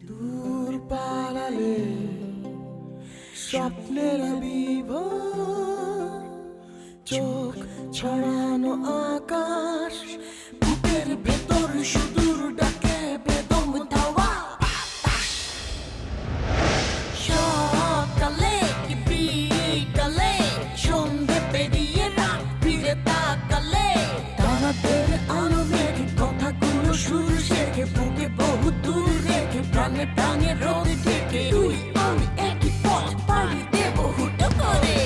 দূর পালালে স্বপ্নের বিভোর, চোখ ছড়ানো আকাশ, বুকের ভেতর সুদূর ডাকে বেদম ধাওয়া বাতাস। সকালে কি বিকালে, সন্ধে পেরিয়ে রাত ফিরে তাকালে, তারাদের আলো মেঘে কথাগুলো সুর শেখে, বুকে বহু দূর রেখে প্রাণে প্রাণে রোদ ঢেকে, তুই আমি একই পথ পাড়ি দেব হুটো করে।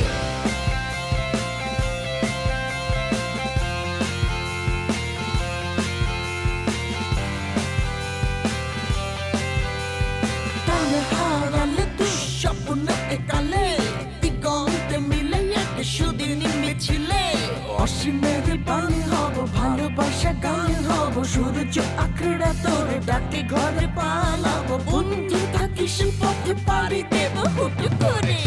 টানে হারালে দুঃস্বপ্ন একালে, দিগন্তে মিলে এক সুদিন মিছিলে, অসীমের বাণী হব, ভালোবাসা গান হব, সূর্য আঁকড়া তোরে ডাকে ঘরে পালাবো, বন্ধু থাকিস পথে পাড়ি দেব হুট করে।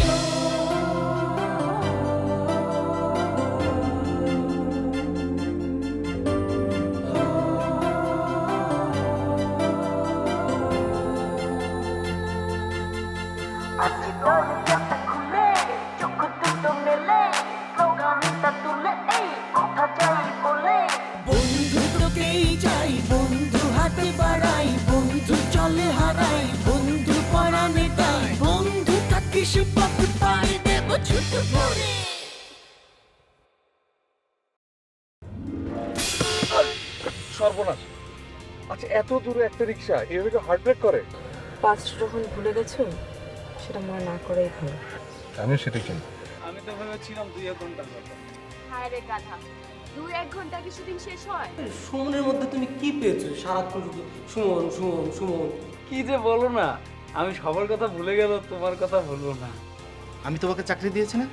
আজ দরজাটা খুলে চোখ দুটো মেলে, স্লোগানটা তুলে এই কথা যাই বলে, বন্ধু তোকেই চাই, বন্ধু হাতে বাড়াই, বন্ধু চলে হারাই, বন্ধু পরাণে তাই, বন্ধু থাকিস পথে পাড়ি দেব ছুট করে। সর্বনাশ! আচ্ছা, এত দূরে একটা রিক্সা এভাবে কেউ হার্ট ব্রেক করে? পাস্ট যখন ভুলে গেছো সেটা মনে না করেই ভালো। আমিও সেটাই চাই। আমি তো ভেবেছিলাম 2-1 ঘন্টার কথা। হায় রে গাধা, 2-1 ঘন্টা কি শুটিং শেষ হয়? সুমনের মধ্যে তুমি কি পেয়েছো? সারাক্ষণ শুধু সুমন সুমন সুমন। কি যে বলো না, আমি সবার কথা ভুলে গেল, তোমার কথা ভুলবো না। আমি তোমাকে চাকরি দিয়েছি না?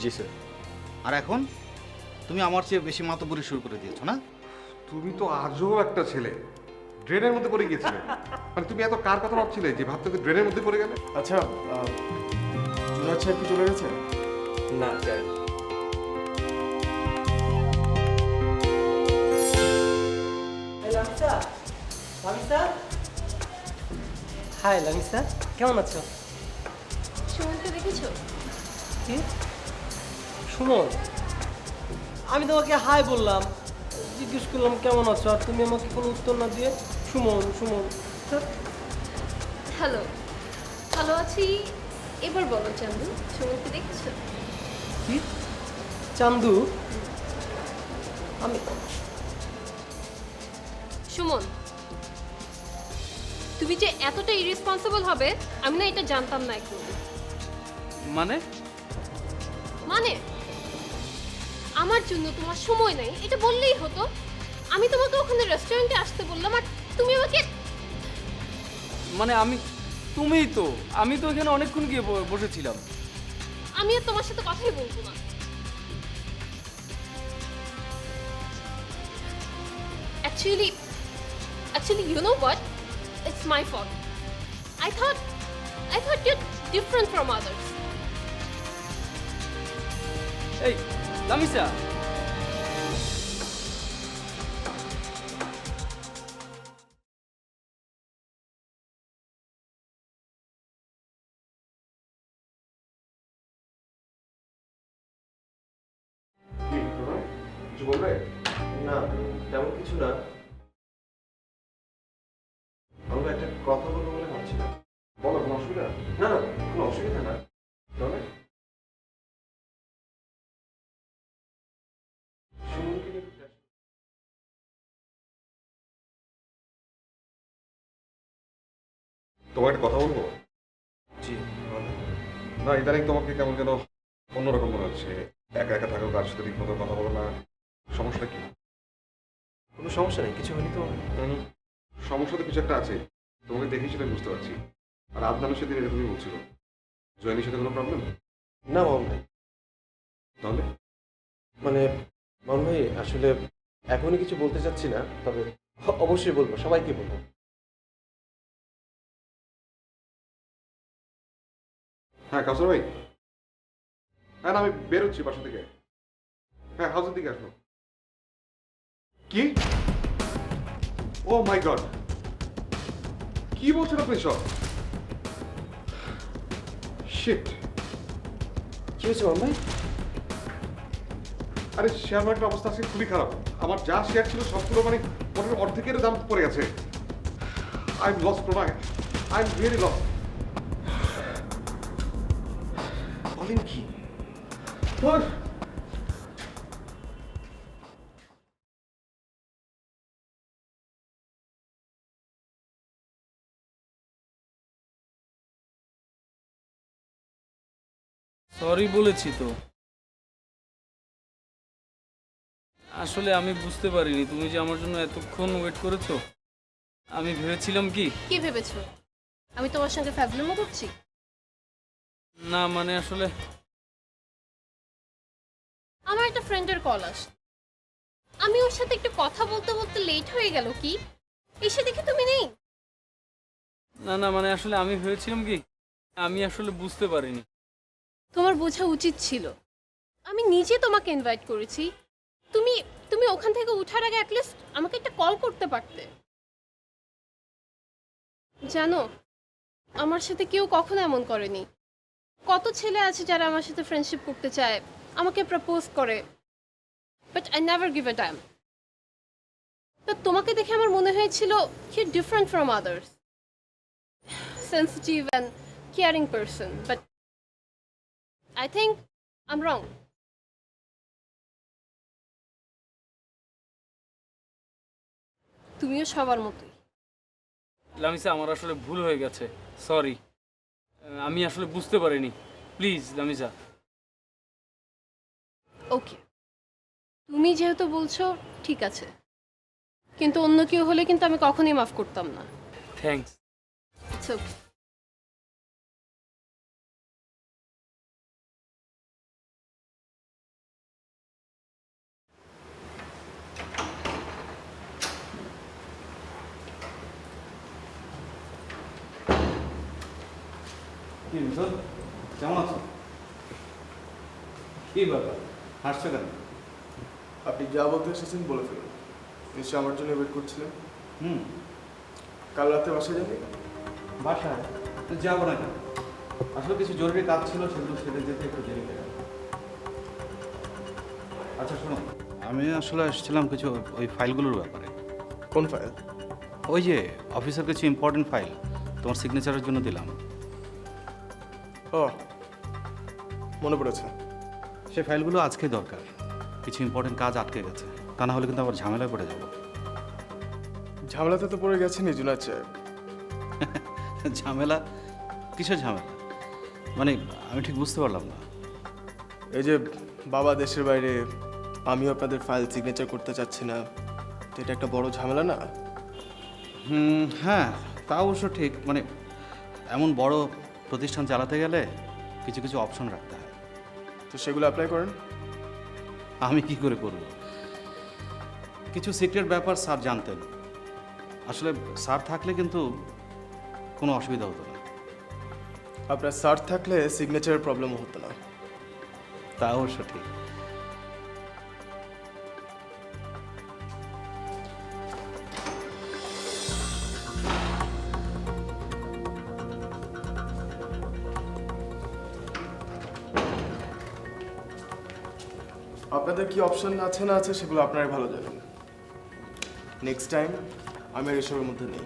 জি স্যার। আর এখন তুমি আমার চেয়ে বেশি মাতব্বরি শুরু করে দিয়েছো না? তুমি তো আজও একটা ছেলে, ড্রেনের মধ্যে পড়ে গিয়েছিলে। মানে তুমি এত কার কথা ভাবছিলে যে ভাবতে ড্রেনের মধ্যে পড়ে গেলে? আচ্ছা, জুনাদ সাহেব কি চলে গেছে? না যাই। হাই লামিসা, কেমন আছো? সুমনকে দেখেছো? কি সুমন? আমি তোমাকে হাই বললাম, জিজ্ঞেস করলাম কেমন আছো, আর তুমি আমাকে কোনো উত্তর না দিয়ে সুমন সুমন। হ্যালো, ভালো আছি। এবার বলো চান্দু, সুমনকে দেখেছো? কি চান্দু? আমি সুমন, তুমি যে এতটা ইরেসপন্সিবল হবে আমি না এটা জানতাম না একদম। মানে মানে আমার জন্য তোমার সময় নাই এটা বললেই হতো। আমি তোমাকে ওখানে রেস্টুরেন্টে আসতে বললাম আর তুমি আমাকে তুমিই তো, আমি তো এখানে অনেকক্ষণ গিয়ে বসেছিলাম। আমি আর তোমার সাথে কথাই বলবো না। Actually, you know what? It's my fault. I thought you're different from others. এই লামিসা, কিছু বলবে? না, তেমন কিছু না। আমরা একটা কথা বলবো বলে ভাবছিলাম। বলো, কোনো অসুবিধা? না না, কোনো অসুবিধা না। তাহলে সুমনকে নিয়ে একটু চেষ্টা- তোমার একটা কথা বলবো? জি, বলো। না, ইদানিং তোমাকে কেমন যেন অন্যরকম মনে হচ্ছে। একা একা থাকো, কার সাথে ঠিক মতো কথা বলো না। সমস্যা কি? কোনো সমস্যা নেই, কিছু হয়নি তো। সমস্যা তো কিছু একটা আছে, তোমাকে দেখে সেটা বুঝতে পারছি। আর আদনানের সাথে এরকমই বলছিল। জয়েনের সাথে কোনো প্রবলেম? না মামুন ভাই, তাহলে মানে মামুন ভাই আসলে এখনই কিছু বলতে চাচ্ছি না, তবে অবশ্যই বলবো, সবাইকে বলবো। হ্যাঁ কাউসার ভাই, হ্যাঁ না, আমি বেরোচ্ছি বাসা থেকে। হ্যাঁ, হাউসের দিকে আসবো। কি? ও মাই গড! কি বলছেন আপনি সব? শিট। কি হয়েছে মামুন ভাই? আরে শেয়ার মার্কেটের অবস্থা আজকে খুবই খারাপ। আমার যা শেয়ার ছিল সবগুলো মানে মোটামুটি অর্ধেকের দাম পড়ে গেছে। আই এম লস প্রোনায়। I am really loss. বলেন কি? সরি বলেছি তো। আসলে আমি বুঝতে পারিনি তুমি যে আমার জন্য এতক্ষণ ওয়েট করেছো। আমি ভেবেছিলাম কি কি ভেবেছো আমি তোমার সঙ্গে ফ্যাজলামো করছি? না মানে আসলে আমার একটা ফ্রেন্ডের কল আসে, আমি ওর সাথে একটু কথা বলতে বলতে লেট হয়ে গেল, কি এসে দেখে তুমি নেই। না না মানে আসলে আমি ভেবেছিলাম কি আমি আসলে বুঝতে পারিনি। তোমার বোঝা উচিত ছিল, আমি নিজে তোমাকে ইনভাইট করেছি। তুমি তুমি ওখান থেকে উঠার আগে অ্যাটলিস্ট আমাকে একটা কল করতে পারতে। জানো, আমার সাথে কেউ কখনো এমন করেনি। কত ছেলে আছে যারা আমার সাথে ফ্রেন্ডশিপ করতে চায়, আমাকে প্রপোজ করে, but I never give a time. But তোমাকে দেখে আমার মনে হয়েছিল you different from others, sensitive and caring person, but I think I'm wrong. তুমিও সবার মতোই। লামিসা আমার আসলে ভুল হয়ে গেছে, সরি। আমি আসলে বুঝতে পারিনি, প্লিজ লামিসা। ওকে, তুমি যেহেতু বলছো ঠিক আছে, কিন্তু অন্য কেউ হলে কিন্তু আমি কখনোই মাফ করতাম না। থ্যাঙ্কস। It's okay. কি বিশাল, কেমন আছো? কি ব্যাপার, হাসছো কেন? আপনি যা বলতে এসেছেন বলে ফেলুন। নিশ্চয় আমার জন্য ওয়েট করছিলেন। হুম, কাল রাতে বাসা যাবে? বাসায় তো যাবো না কেন? আসলে কিছু জরুরি কাজ ছিল, সেগুলো সেরে যেতে একটু দেরি হয়ে গেল। আচ্ছা শোনো, আমি আসলে এসেছিলাম কিছু ওই ফাইলগুলোর ব্যাপারে। কোন ফাইল? ওই যে অফিসের কিছু ইম্পর্টেন্ট ফাইল তোমার সিগনেচারের জন্য দিলাম। ও, মনে পড়েছে। সেই ফাইলগুলো আজকে দরকার, কিছু ইম্পর্টেন্ট কাজ আটকে গেছে, তা না হলে কিন্তু আবার ঝামেলায় পড়ে যাবো। ঝামেলাতে তো পড়ে গেছেন জুনায়েদ সাহেব। ঝামেলা? কিসের ঝামেলা? মানে আমি ঠিক বুঝতে পারলাম না। এই যে বাবা দেশের বাইরে, আমিও আপনাদের ফাইল সিগনেচার করতে চাচ্ছি না, তো এটা একটা বড় ঝামেলা না? হ্যাঁ, তা অবশ্য ঠিক। মানে এমন বড় প্রতিষ্ঠান চালাতে গেলে কিছু কিছু অপশন রাখতে হয়। তো সেগুলো অ্যাপ্লাই করেন। আমি কি করে করব? কিছু সিক্রেট ব্যাপার স্যার জানতেন। আসলে স্যার থাকলে কিন্তু কোনো অসুবিধা হতো না। আপনার স্যার থাকলে সিগনেচারের প্রবলেম হতো না। তা অবশ্য ঠিক। আপনাদের কি অপশন আছে না আছে সেগুলো আপনারাই ভালো জানেন। নেক্সট টাইম আমি আর এসবের মধ্যে নেই।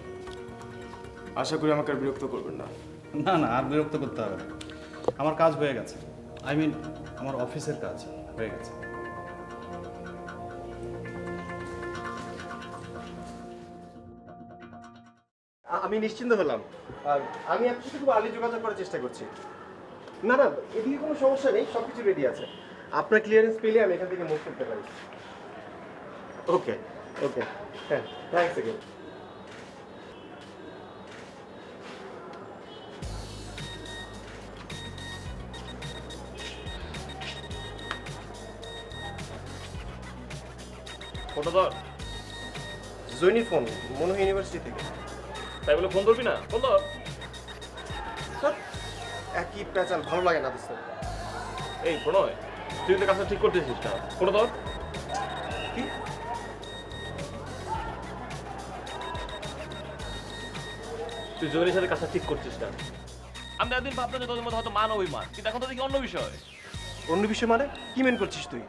আশা করি আমাকে আর বিরক্ত করবেন না। না না, আর বিরক্ত করতে হবে না। আমার কাজ হয়ে গেছে। আই মিন আমার অফিসের কাজ হয়ে গেছে। আমি নিশ্চিন্ত হলাম। আর আমি আপনার সাথে খুব আগে যোগাযোগ করার চেষ্টা করছি। না না, এদিকে কোনো সমস্যা নেই, সব কিছু রেডি আছে। আপনার ক্লিয়ারেন্স পেলে আমি এখান থেকে মুভ করতে পারি। ওকে ওকে, হ্যাঁ, থ্যাংকস এগেন। ফোনটা ধর। জৈনির ফোন, মনে হয় ইউনিভার্সিটি থেকে। তাই বলে ফোন ধরবি না? ফোন ধর। স্যার, একই প্যাচাল, ভালো লাগে না দোস্ত। এই প্রণয়, তুই কিন্তু কাজটা ঠিক করতেছিস না। ফোনটা ধর। কি? তুই জোরের সাথে কাজটা ঠিক করছিস না। আমি একদিন ভাবলাম যে তোদের মধ্যে হয়তো মান অভিমান, কিন্তু এখন তো দেখি অন্য বিষয়। অন্য বিষয় মানে কি মেন করছিস তুই?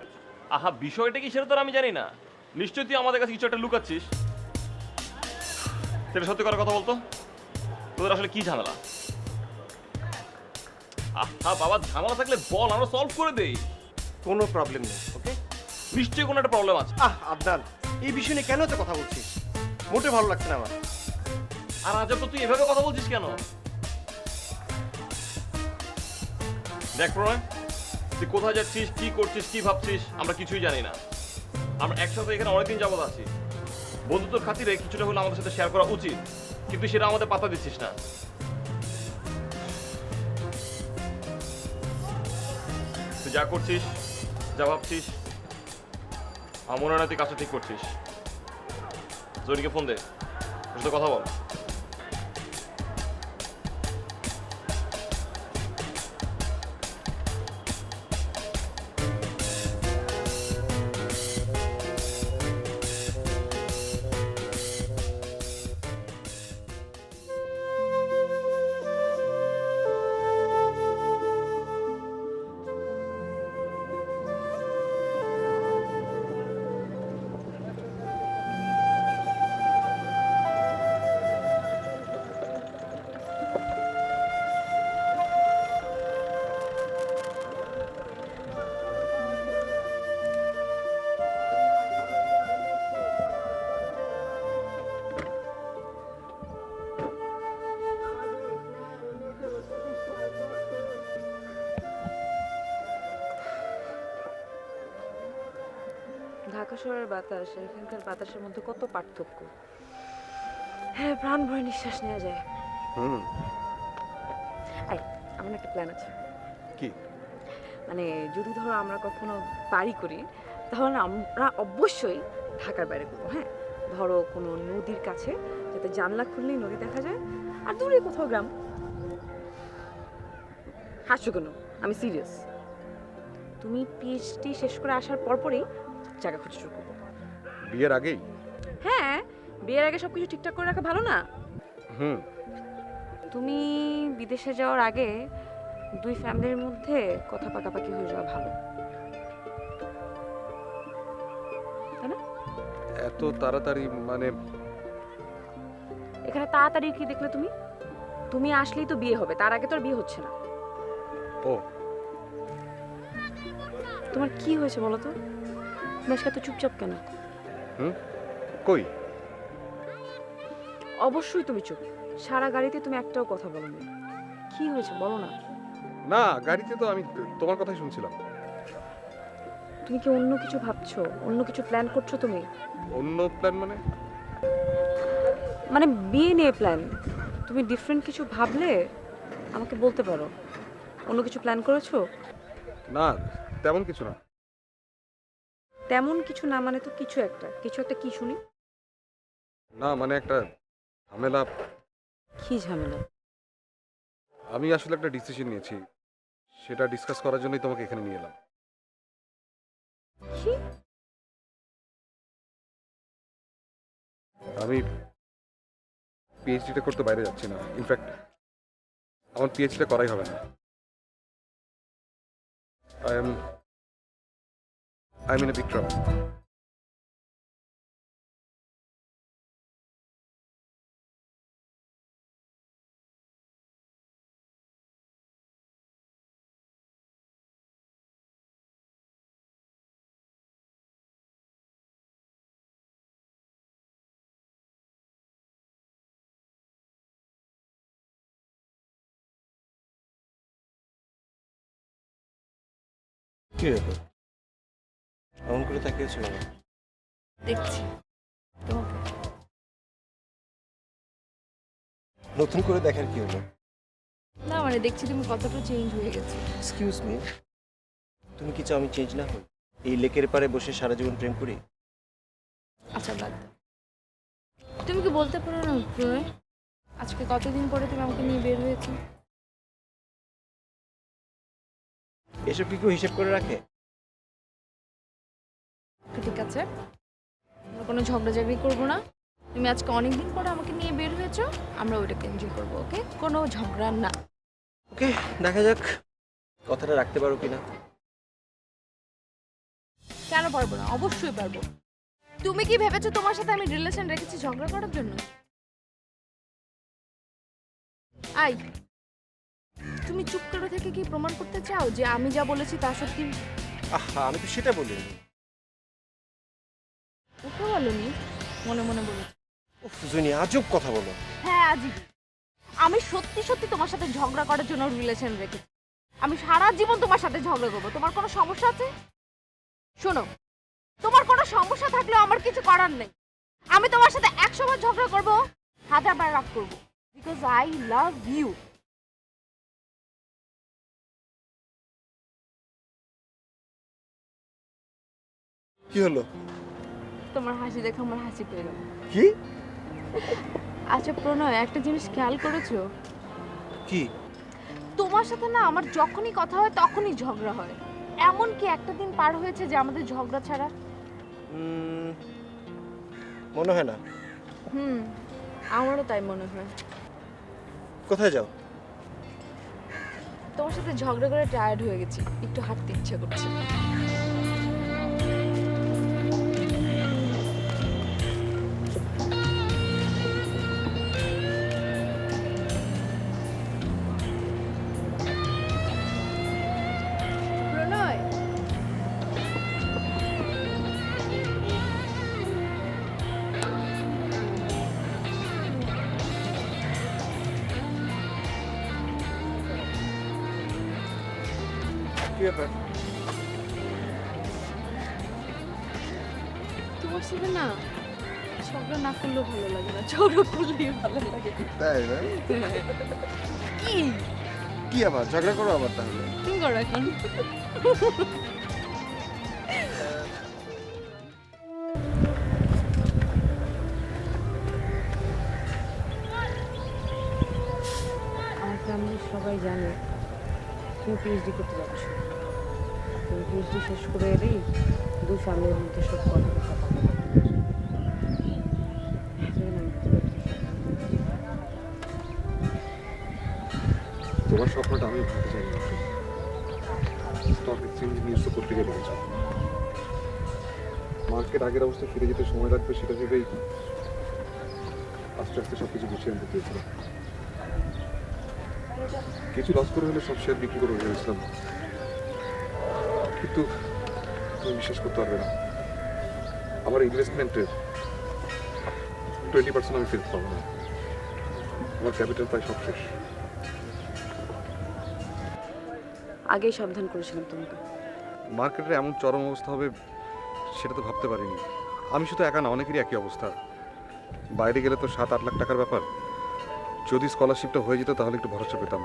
আহা, বিষয়টা কি সেটা তো আর আমি জানি না। নিশ্চয়ই তুই আমাদের কাছে কিছু একটা লুকাচ্ছিস। সেটা সত্যি করে কথা বলতো, তোদের আসলে কি ঝামেলা? আহা বাবা, ঝামেলা থাকলে বল, আমরা সলভ করে দেই। কোনো প্রবলেম নেই, ওকে? নিশ্চয়ই কোনো একটা প্রবলেম আছে। আদনান, এই বিষয় নিয়ে কেন এত কথা বলছিস? মোটে ভালো লাগছে না আমার। আর আজব তো, তুই এভাবে কথা বলছিস কেন? দেখ প্রণয়, তুই কোথায় যাচ্ছিস, কি করছিস, কি ভাবছিস, আমরা কিছুই জানি না। আমরা একসাথে এখানে অনেকদিন যাবত আছি। বন্ধুত্বের খাতিরে কিছুটা হলে আমাদের সাথে শেয়ার করা উচিত, কিন্তু সেটা আমাদের পাত্তা দিচ্ছিস না। তুই যা করছিস, যা ভাবছিস, আমার মনে হয় না তুই কাজটা ঠিক করছিস। জরিকে ফোন দে, ওর সাথে কথা বল। ঢাকা শহরের বাতাস আর এখানকার বাতাসের মধ্যে কত পার্থক্য। হ্যাঁ, প্রাণ ভরে নিঃশ্বাস নেওয়া যায়। আমার একটা প্ল্যান আছে। কি? মানে যদি ধরো আমরা কখনো বাড়ি করি, তাহলে আমরা অবশ্যই ঢাকার বাইরে করবো। হ্যাঁ, ধরো কোনো নদীর কাছে, যাতে জানলা খুললেই নদী দেখা যায়, আর দূরে কোথাও গ্রাম। হাসছো কেন? আমি সিরিয়াস। তুমি পিএইচডি শেষ করে আসার পরপরই জায়গা খুঁজে শুরু করবো। বিয়ের আগেই? হ্যাঁ, বিয়ের আগে সবকিছু ঠিকঠাক করে রাখা ভালো না? হুম। তুমি বিদেশে যাওয়ার আগে দুই ফ্যামিলির মধ্যে কথা পাকাপাকি হয়ে যাওয়া ভালো, তাই না? এত তাড়াতাড়ি মানে? এখানে তাড়াতাড়ি কি দেখলে তুমি? তুমি আসলেই তো বিয়ে হবে, তার আগে তো আর বিয়ে হচ্ছে না। ও, তোমার কি হয়েছে বলো তো? তুমি আজকে এত চুপচাপ কেন? কই? অবশ্যই তুমি চুপ। সারা গাড়িতে তুমি একটাও কথা বলো না। কি হয়েছে বলো না? না, গাড়িতে তো আমি তোমার কথাই শুনছিলাম। তুমি কি অন্য কিছু ভাবছো? অন্য কিছু প্ল্যান করছো তুমি? অন্য প্ল্যান মানে? মানে বিয়ে নিয়ে প্ল্যান। তুমি ডিফারেন্ট কিছু ভাবলে আমাকে বলতে পারো। অন্য কিছু প্ল্যান করেছো? না, তেমন কিছু না। তেমন কিছু না মানে তো কিছু একটা কি শুনি? না মানে একটা ঝামেলা। কি ঝামেলা? আমি আসলে একটা ডিসিশন নিয়েছি, সেটা ডিসকাস করার জন্যই তোমাকে এখানে নিয়ে এলাম। কি? আমি পিএইচডিটা করতে বাইরে যাচ্ছি না। ইনফ্যাক্ট আমার পিএইচডিটা করাই হবে না। I'm in a big trouble. কি ব্যাপার? এমন করে তাকিয়েছো কেন? দেখছি তোমাকে। নতুন করে দেখার কি হলো? না মানে দেখছি তুমি কতটা চেঞ্জ হয়ে গেছো। এক্সকিউজ মি, তুমি কি চাও আমি চেঞ্জ না হই? এই লেকের পাড়ে বসে সারা জীবন প্রেম করি? আচ্ছা বাদ দাও। তুমি কি বলতে পারো না প্রণয়, আজকে কতদিন পরে তুমি আমাকে নিয়ে বের হয়েছো? এসব কি কেউ হিসেব করে রাখে? ঠিক আছে, আমরা কোনো ঝগড়াঝাগড়ি করবো না। তুমি আজকে অনেকদিন পরে আমাকে নিয়ে বের হয়েছো, আমরা ওইটাকে এনজয় করবো, ওকে? কোনো ঝগড়া না। ওকে, দেখা যাক কথাটা রাখতে পারো কিনা। কেন পারবো না? অবশ্যই পারবো। তুমি কি ভেবেছো তোমার সাথে আমি রিলেশন রেখেছি ঝগড়া করার জন্য? আই, তুমি চুপ করে থেকে কি প্রমাণ করতে চাও যে আমি যা বলেছি তা সত্যি? আহা, আমি তো সেটা বলিনি। ওকে বলনি, মনে মনে বলেছি। উফ জুনি, আজব কথা বলো। হ্যাঁ আজই, আমি সত্যি সত্যি তোমার সাথে ঝগড়া করার জন্য রিলেশন রেখেছি। আমি সারা জীবন তোমার সাথে ঝগড়া করবো। তোমার কোনো সমস্যা আছে? শোনো, তোমার কোনো সমস্যা থাকলেও আমার কিছু করার নেই। আমি তোমার সাথে 100 বার ঝগড়া করবো, 1000 বার রাগ করবো, বিকজ আই লাভ ইউ। কি হলো? তোমার হাসি দেখে আমার হাসি পেয়ে গেল। কি? আচ্ছা প্রণয়, একটা জিনিস খেয়াল করেছো? কি? তোমার সাথে না আমার যখনই কথা হয় তখনই ঝগড়া হয়। এমন কি একটা দিন পার হয়েছে যে আমাদের ঝগড়া ছাড়া? মনে হয় না। আমারও তাই মনে হয়। কোথায় যাও? তোমার সাথে ঝগড়া করে টায়ার্ড হয়ে গেছি, একটু হাঁটতে ইচ্ছা করছে। প্রণয়, কি ব্যাপার? তোমার সাথে না ঝগড়া না করলেও ভালো লাগে না, ঝগড়া করলেই ভালো লাগে। তাই না? কি কি আবার ঝগড়া করো আবার তাহলে? তুমি করো এখন। আমার ফ্যামিলির সবাই জানে তুমি পিএইচডি করতে যাচ্ছ। তুমি পিএইচডি শেষ করে এলেই দুই ফ্যামিলির মধ্যে সব কথা কথা তোমার স্বপ্নটা আমি ভাবতে চাই না। স্টক এক্সচেঞ্জ নিউজ তো করতে গেলে মার্কেট আগের অবস্থায় ফিরে যেতে সময় লাগবে, সেটা ভেবেই আস্তে আস্তে সবকিছু গুছিয়ে আনতে চেয়েছিলাম। কিছু লস করে হলে সব শেয়ার বিক্রি করে ভেবেছিলাম, কিন্তু তুমি বিশ্বাস করতে পারবে না, আমার ইনভেস্টমেন্টের 20% আমি ফেরত পাবো না। আমার ক্যাপিটাল প্রায় সব শেষ। আগেই সাবধান করেছিলাম তোমাকে। মার্কেটের এমন চরম অবস্থা হবে সেটা তো ভাবতে পারিনি। আমি শুধু একা না, অনেকেরই একই অবস্থা। বাইরে গেলে তো 7-8 লাখ টাকার ব্যাপার। যদি স্কলারশিপটা হয়ে যেত তাহলে একটু ভরসা পেতাম।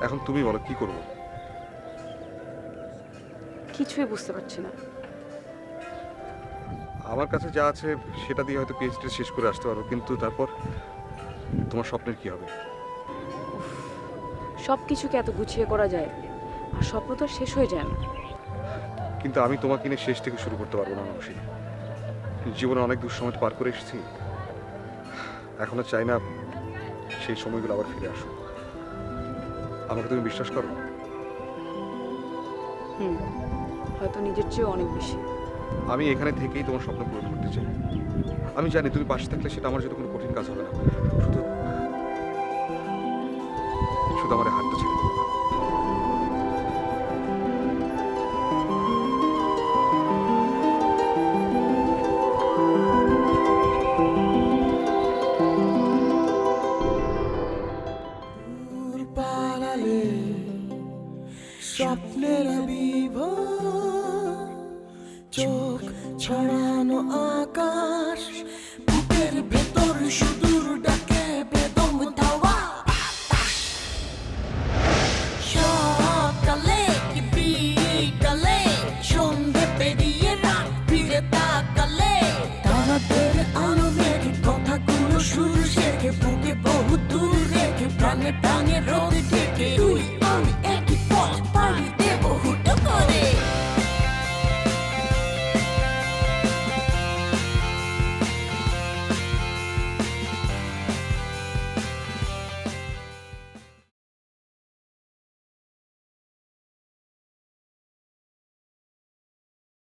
এখন তুমি বলো কি করবো? কিছুই বুঝতে পারছি না। আমার কাছে যা আছে সেটা দিয়ে হয়তো পিএইচডি শেষ করে আসতে পারবো, কিন্তু তারপর তোমার স্বপ্নের কি হবে? সব কিছুকে এত গুছিয়ে করা যায়, আর স্বপ্ন তো শেষ হয়ে যায় না। কিন্তু আমি তোমাকে নিয়ে শেষ থেকে শুরু করতে পারবো না মানসী। জীবনে অনেক দুঃসময় পার করে এসেছি, এখনো চাই না সেই সময়গুলো আবার ফিরে আসুক। আমাকে তুমি বিশ্বাস করো? হয়তো নিজের চেয়েও অনেক বেশি। আমি এখানে থেকেই তোমার স্বপ্ন পূরণ করতে চাই। আমি জানি তুমি পাশে থাকলে সেটা আমার জন্য কোনো কঠিন কাজ হবে না। শুধু শুধু আমার হাতটা ছেড়ে দিও না। স্বপ্নের বিভোর চোখ ছড়ানো আকাশ, বুকের ভেতর সুদূর ডাকে বেদম ধাওয়া বাতাস। সকালে কি বিকালে, সন্ধে পেরিয়ে রাত ফিরে তাকালে, তারাদের আলো মেঘে কথাগুলো সুর শেখে, বুকে বহু দূর রেখে প্রাণে প্রাণে